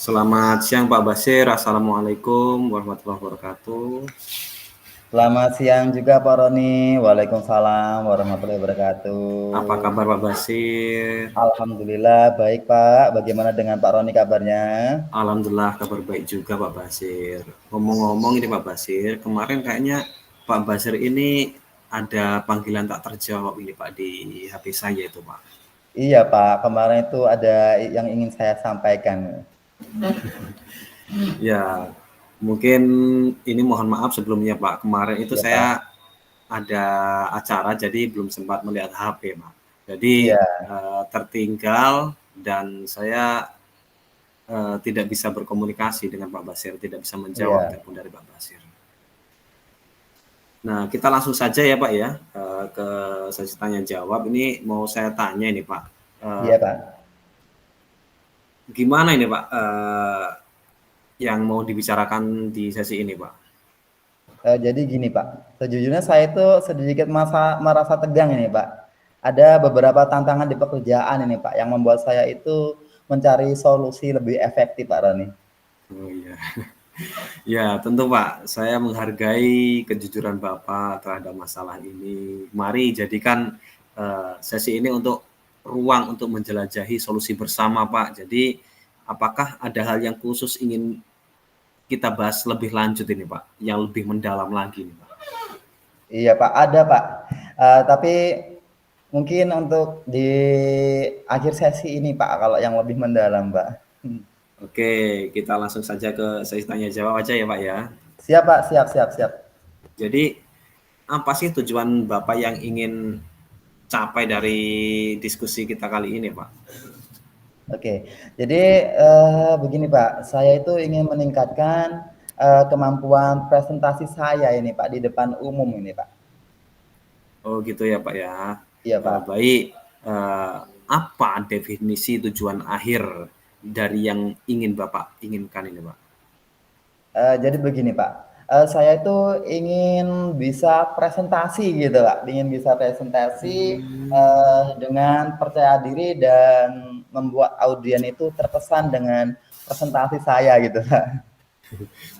Selamat siang Pak Basir. Assalamualaikum warahmatullahi wabarakatuh. Selamat siang juga Pak Roni. Waalaikumsalam warahmatullahi wabarakatuh. Apa kabar Pak Basir? Alhamdulillah baik Pak. Bagaimana dengan Pak Roni kabarnya? Alhamdulillah kabar baik juga Pak Basir. Ngomong-ngomong ini Pak Basir, kemarin kayaknya Pak Basir ini ada panggilan tak terjawab ini Pak di HP saya itu Pak. Iya Pak, kemarin itu ada yang ingin saya sampaikan. Ya, mungkin ini mohon maaf sebelumnya Pak. Kemarin itu Iya Pak. saya ada acara jadi belum sempat melihat HP Pak. Jadi Iya, tertinggal dan saya tidak bisa berkomunikasi dengan Pak Basir, tidak bisa menjawab iya. telepon dari Pak Basir. Nah, kita langsung saja ya Pak ya ke sesi tanya jawab. Ini mau saya tanya ini Pak, Iya Pak. gimana ini Pak yang mau dibicarakan di sesi ini Pak? Jadi gini Pak, sejujurnya saya itu sedikit merasa tegang ini Pak. Ada beberapa tantangan di pekerjaan ini Pak yang membuat saya itu mencari solusi lebih efektif Pak Roni. Oh iya. Ya, tentu Pak. Saya menghargai kejujuran Bapak terhadap masalah ini. Mari jadikan sesi ini untuk ruang untuk menjelajahi solusi bersama, Pak. Jadi, apakah ada hal yang khusus ingin kita bahas lebih lanjut ini, Pak? Yang lebih mendalam lagi, nih, Pak? Iya Pak, ada Pak. Tapi mungkin untuk di akhir sesi ini Pak, kalau yang lebih mendalam Pak. Oke, kita langsung saja ke sesi tanya jawab aja ya, Pak ya. Siap Pak, siap, siap, siap. Jadi, apa sih tujuan Bapak yang ingin capai dari diskusi kita kali ini, Pak? Oke, jadi begini Pak, saya itu ingin meningkatkan kemampuan presentasi saya ini Pak di depan umum ini Pak. Oh gitu ya Pak ya. Iya Pak. Baik, apa definisi tujuan akhir dari yang ingin Bapak inginkan ini Pak? Jadi begini Pak, saya itu ingin bisa presentasi gitu Pak, ingin bisa presentasi dengan percaya diri dan membuat audien itu terkesan dengan presentasi saya gitu Pak.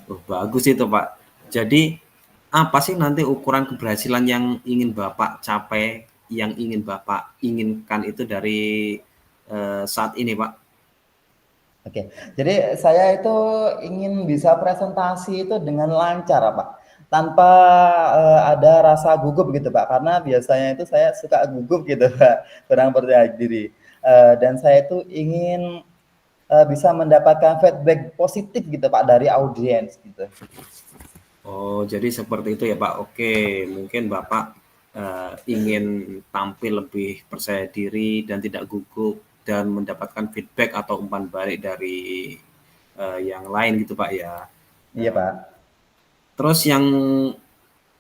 Oh, bagus itu Pak. Jadi apa sih nanti ukuran keberhasilan yang ingin Bapak capai, yang ingin Bapak inginkan itu dari saat ini Pak? Oke, jadi saya itu ingin bisa presentasi itu dengan lancar Pak, tanpa ada rasa gugup gitu Pak, karena biasanya itu saya suka gugup gitu Pak, kurang percaya diri. Dan saya itu ingin bisa mendapatkan feedback positif gitu Pak dari audiens gitu. Oh, jadi seperti itu ya Pak. Oke, mungkin Bapak ingin tampil lebih percaya diri dan tidak gugup dan mendapatkan feedback atau umpan balik dari yang lain gitu Pak ya. Iya Pak. Terus yang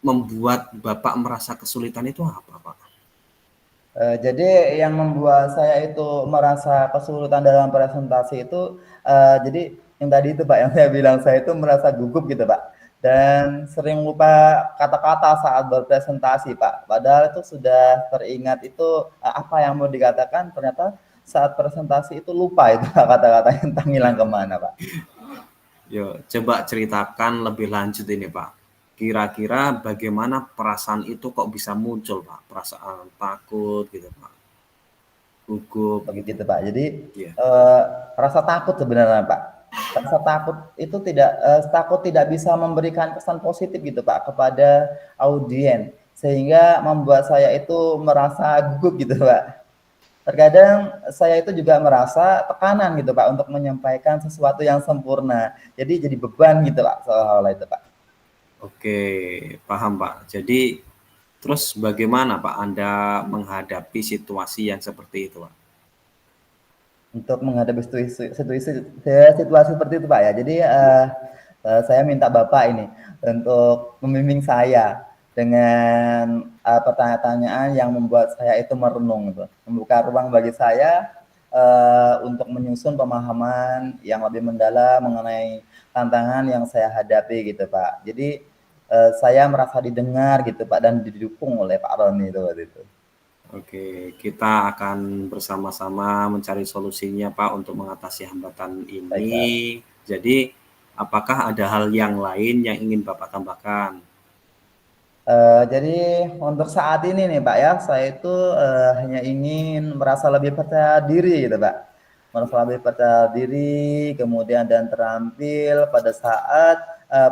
membuat Bapak merasa kesulitan itu apa Pak? Jadi yang membuat saya itu merasa kesulitan dalam presentasi itu, jadi yang tadi itu Pak, yang saya bilang saya itu merasa gugup gitu Pak, dan sering lupa kata-kata saat berpresentasi Pak. Padahal itu sudah teringat itu, apa yang mau dikatakan, ternyata saat presentasi itu lupa itu kata-katanya entah ngilang kemana Pak. Yo, coba ceritakan lebih lanjut ini Pak. Kira-kira bagaimana perasaan itu kok bisa muncul Pak? Perasaan takut gitu Pak, gugup gitu. Begitu Pak. Jadi Iya. rasa takut sebenarnya Pak. Rasa takut itu takut tidak bisa memberikan kesan positif gitu Pak kepada audien, sehingga membuat saya itu merasa gugup gitu Pak. Terkadang saya itu juga merasa tekanan gitu Pak untuk menyampaikan sesuatu yang sempurna. Jadi beban gitu Pak seolah-olah itu Pak. Oke, paham Pak. Jadi terus bagaimana Pak Anda menghadapi situasi yang seperti itu Pak? Untuk menghadapi situasi seperti itu Pak ya. Jadi saya minta Bapak ini untuk membimbing saya dengan pertanyaan-pertanyaan yang membuat saya itu merenung gitu. Membuka ruang bagi saya untuk menyusun pemahaman yang lebih mendalam mengenai tantangan yang saya hadapi gitu Pak. Jadi saya merasa didengar gitu Pak dan didukung oleh Pak Roni itu waktu itu. Oke, kita akan bersama-sama mencari solusinya Pak untuk mengatasi hambatan Baik, Pak. ini. Jadi, apakah ada hal yang lain yang ingin Bapak tambahkan? Jadi untuk saat ini nih Pak ya, saya itu hanya ingin merasa lebih percaya diri gitu Pak. Merasa lebih percaya diri, kemudian dan terampil pada saat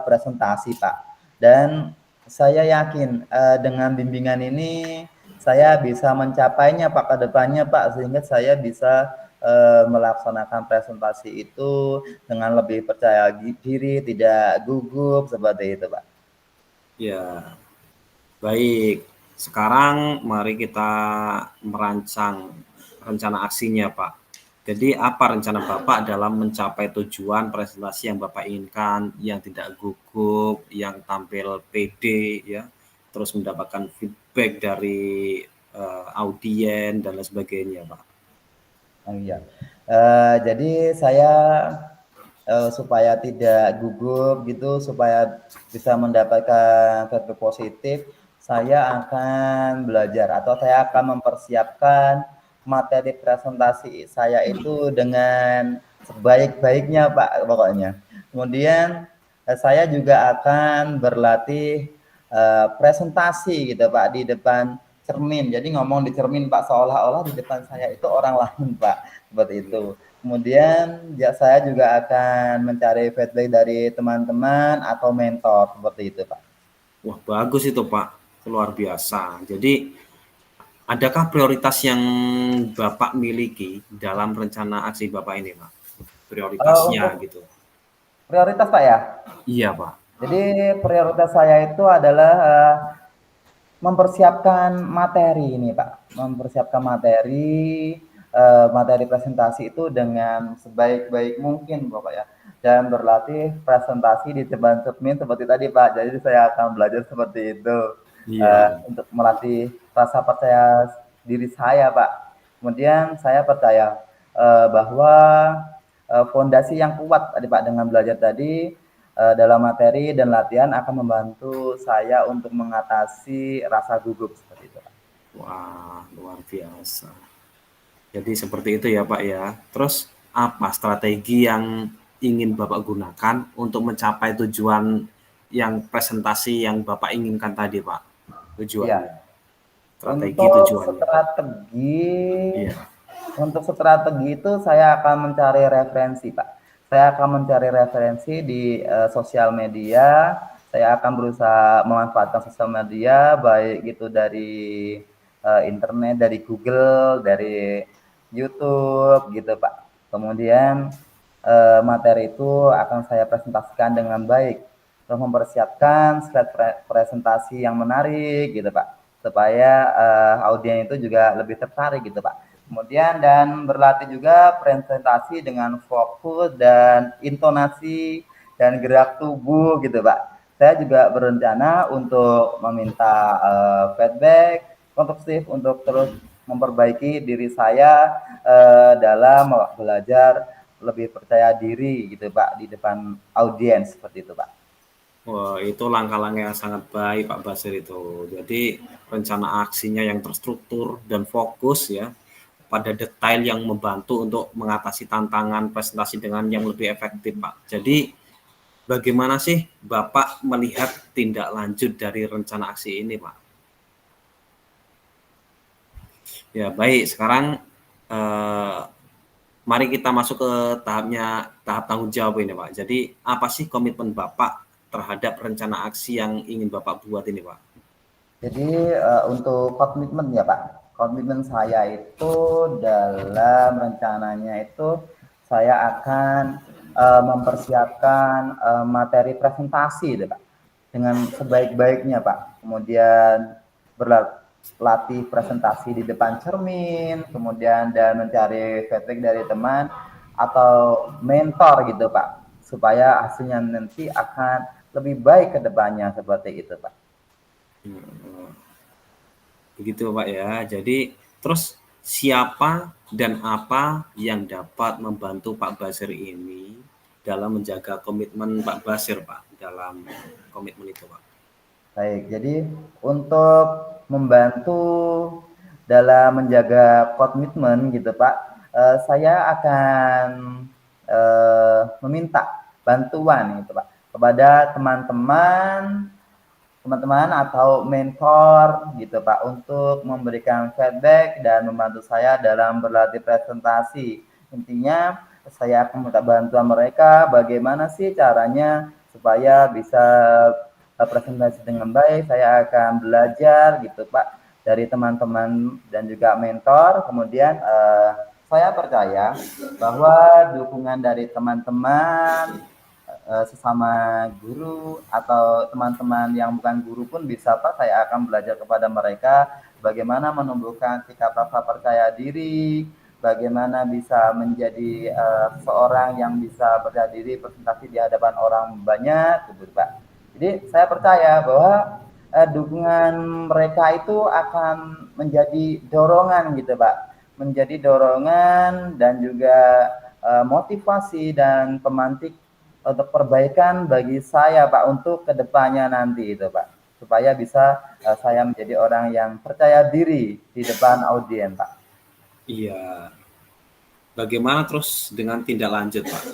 presentasi Pak. Dan saya yakin dengan bimbingan ini saya bisa mencapainya Pak ke depannya Pak, sehingga saya bisa melaksanakan presentasi itu dengan lebih percaya diri, tidak gugup seperti itu Pak. Ya, baik. Sekarang mari kita merancang rencana aksinya, Pak. Jadi apa rencana Bapak dalam mencapai tujuan presentasi yang Bapak inginkan, yang tidak gugup, yang tampil pede, ya, terus mendapatkan feedback dari audiens dan lain sebagainya, Pak. Oh iya. Jadi saya supaya tidak gugup gitu, supaya bisa mendapatkan feedback positif, saya akan belajar atau saya akan mempersiapkan materi presentasi saya itu dengan sebaik-baiknya Pak pokoknya. Kemudian saya juga akan berlatih presentasi gitu Pak di depan cermin. Jadi ngomong di cermin Pak, seolah-olah di depan saya itu orang lain Pak, seperti itu. Kemudian ya saya juga akan mencari feedback dari teman-teman atau mentor seperti itu Pak. Wah, bagus itu Pak, luar biasa. Jadi adakah prioritas yang Bapak miliki dalam rencana aksi Bapak ini, Pak? Prioritasnya Untuk gitu. prioritas Pak ya. Iya, Pak. Jadi prioritas saya itu adalah mempersiapkan materi ini Pak, mempersiapkan materi presentasi itu dengan sebaik-baik mungkin Bapak ya, dan berlatih presentasi di depan cermin seperti tadi Pak. Jadi saya akan belajar seperti itu Iya. untuk melatih rasa percaya diri saya Pak. Kemudian saya percaya bahwa fondasi yang kuat tadi Pak dengan belajar tadi dalam materi dan latihan akan membantu saya untuk mengatasi rasa gugup seperti itu. Wah, luar biasa. Jadi seperti itu ya, Pak ya. Terus apa strategi yang ingin Bapak gunakan untuk mencapai tujuan yang presentasi yang Bapak inginkan tadi, Pak? Tujuannya. Iya, Strategi untuk tujuannya. strategi Iya. untuk strategi itu saya akan mencari referensi, Pak. Saya akan mencari referensi di sosial media. Saya akan berusaha memanfaatkan sosial media baik itu dari internet, dari Google, dari YouTube gitu, Pak. Kemudian materi itu akan saya presentasikan dengan baik. Terus mempersiapkan slide presentasi yang menarik gitu, Pak. Supaya audiens itu juga lebih tertarik gitu, Pak. Kemudian dan berlatih juga presentasi dengan fokus dan intonasi dan gerak tubuh gitu Pak. Saya juga berencana untuk meminta feedback konstruktif untuk terus memperbaiki diri saya dalam belajar lebih percaya diri gitu Pak di depan audiens seperti itu Pak. Wah, itu langkah-langkah yang sangat baik Pak Basir itu. Jadi rencana aksinya yang terstruktur dan fokus ya pada detail yang membantu untuk mengatasi tantangan presentasi dengan yang lebih efektif Pak. Jadi bagaimana sih Bapak melihat tindak lanjut dari rencana aksi ini Pak? Ya baik, sekarang mari kita masuk ke tahap tanggung jawab ini Pak. Jadi apa sih komitmen Bapak terhadap rencana aksi yang ingin Bapak buat ini Pak? Jadi untuk komitmen ya Pak, komitmen saya itu dalam rencananya itu saya akan mempersiapkan materi presentasi deh Pak dengan sebaik-baiknya Pak. Kemudian berlatih presentasi di depan cermin, kemudian dan mencari feedback dari teman atau mentor gitu Pak, supaya hasilnya nanti akan lebih baik ke depannya seperti itu Pak. Begitu Pak ya. Jadi terus siapa dan apa yang dapat membantu Pak Basir ini dalam menjaga komitmen Pak Basir Pak dalam komitmen itu Pak? Baik, jadi untuk membantu dalam menjaga komitmen gitu Pak, saya akan meminta bantuan gitu Pak kepada teman-teman atau mentor gitu Pak untuk memberikan feedback dan membantu saya dalam berlatih presentasi. Intinya saya akan minta bantuan mereka bagaimana sih caranya supaya bisa presentasi dengan baik. Saya akan belajar gitu Pak dari teman-teman dan juga mentor. Kemudian saya percaya bahwa dukungan dari teman-teman sesama guru atau teman-teman yang bukan guru pun bisa Pak, saya akan belajar kepada mereka bagaimana menumbuhkan sikap rasa percaya diri, bagaimana bisa menjadi seorang yang bisa percaya diri presentasi di hadapan orang banyak gitu Pak. Jadi saya percaya bahwa dukungan mereka itu akan menjadi dorongan gitu Pak, menjadi dorongan dan juga motivasi dan pemantik untuk perbaikan bagi saya Pak untuk kedepannya nanti itu Pak, supaya bisa saya menjadi orang yang percaya diri di depan audiens Pak. Iya. Bagaimana terus dengan tindak lanjut Pak?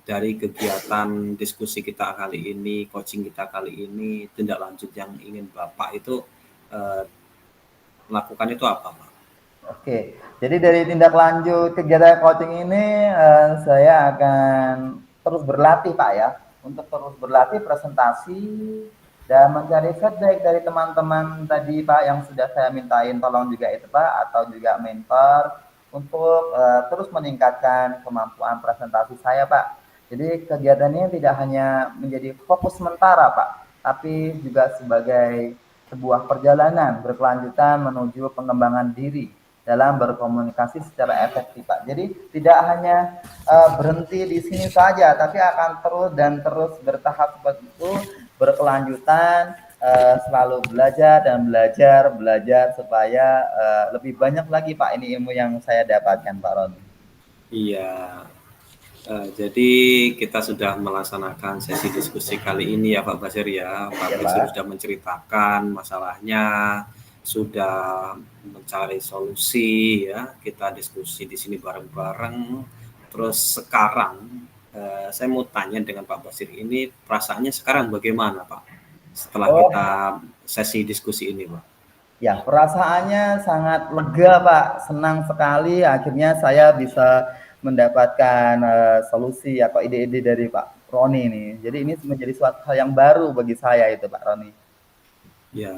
Dari kegiatan diskusi kita kali ini, coaching kita kali ini, tindak lanjut yang ingin Bapak itu lakukan itu apa Pak? Oke, jadi dari tindak lanjut kegiatan coaching ini saya akan terus berlatih Pak ya, untuk terus berlatih presentasi dan mencari feedback dari teman-teman tadi Pak yang sudah saya mintain tolong juga itu Pak, atau juga mentor untuk terus meningkatkan kemampuan presentasi saya Pak. Jadi kegiatan ini tidak hanya menjadi fokus sementara Pak, tapi juga sebagai sebuah perjalanan berkelanjutan menuju pengembangan diri dalam berkomunikasi secara efektif Pak. Jadi tidak hanya berhenti di sini saja, tapi akan terus dan terus bertahap seperti itu, berkelanjutan, selalu belajar dan belajar supaya lebih banyak lagi Pak ini ilmu yang saya dapatkan Pak Roni. Iya. Jadi kita sudah melaksanakan sesi diskusi kali ini ya Pak Basir ya. Pak Ya Basir Pak. sudah menceritakan masalahnya, sudah mencari solusi ya. Kita diskusi di sini bareng-bareng. Terus sekarang saya mau tanya dengan Pak Basir ini perasaannya sekarang bagaimana Pak? Setelah kita sesi diskusi ini Pak. Ya, perasaannya sangat lega Pak, senang sekali akhirnya saya bisa mendapatkan solusi atau ide-ide dari Pak Roni ini. Jadi ini menjadi suatu hal yang baru bagi saya itu Pak Roni. Ya,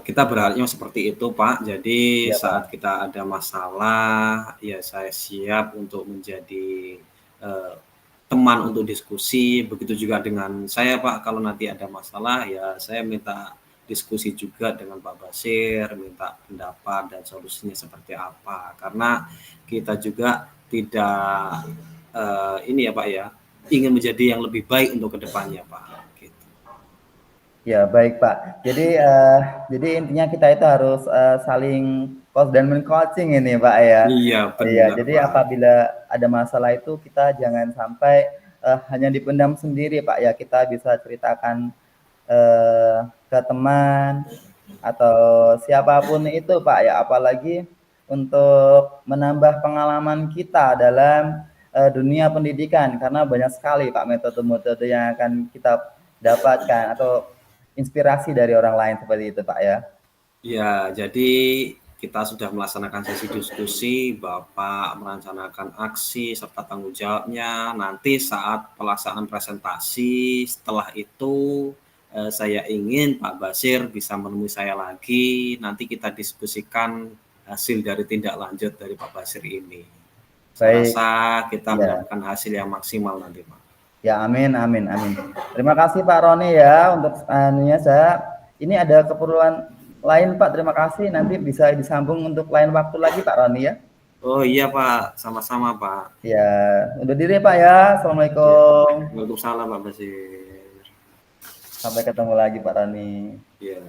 kita berharapnya seperti itu Pak. Jadi Ya saat Pak. kita ada masalah, ya saya siap untuk menjadi teman untuk diskusi. Begitu juga dengan saya Pak. Kalau nanti ada masalah, ya saya minta diskusi juga dengan Pak Basir, minta pendapat dan solusinya seperti apa. Karena kita juga tidak ini ya Pak ya, ingin menjadi yang lebih baik untuk kedepannya Pak. Gitu. Ya baik Pak. Jadi intinya kita itu harus saling coach dan men-coaching ini Pak ya. Iya Iya. benar Jadi Pak. apabila ada masalah itu kita jangan sampai hanya dipendam sendiri Pak ya. Kita bisa ceritakan ke teman atau siapapun itu Pak ya. Apalagi untuk menambah pengalaman kita dalam dunia pendidikan karena banyak sekali Pak metode-metode yang akan kita dapatkan atau inspirasi dari orang lain seperti itu Pak ya. Ya, jadi kita sudah melaksanakan sesi diskusi, Bapak merencanakan aksi serta tanggung jawabnya. Nanti saat pelaksanaan presentasi, setelah itu saya ingin Pak Basir bisa menemui saya lagi. Nanti kita diskusikan hasil dari tindak lanjut dari Pak Basir ini. Saya Baik. rasa kita Ya. mendapatkan hasil yang maksimal nanti Pak. Ya amin amin amin. Terima kasih Pak Roni ya untuk anunya saya. Ini ada keperluan lain Pak. Terima kasih. Nanti bisa disambung untuk lain waktu lagi Pak Roni ya. Oh iya Pak, sama-sama Pak. Ya, udah diri Pak ya. Assalamualaikum. Waalaikumsalam Pak Basir. Sampai ketemu lagi Pak Roni. Ya.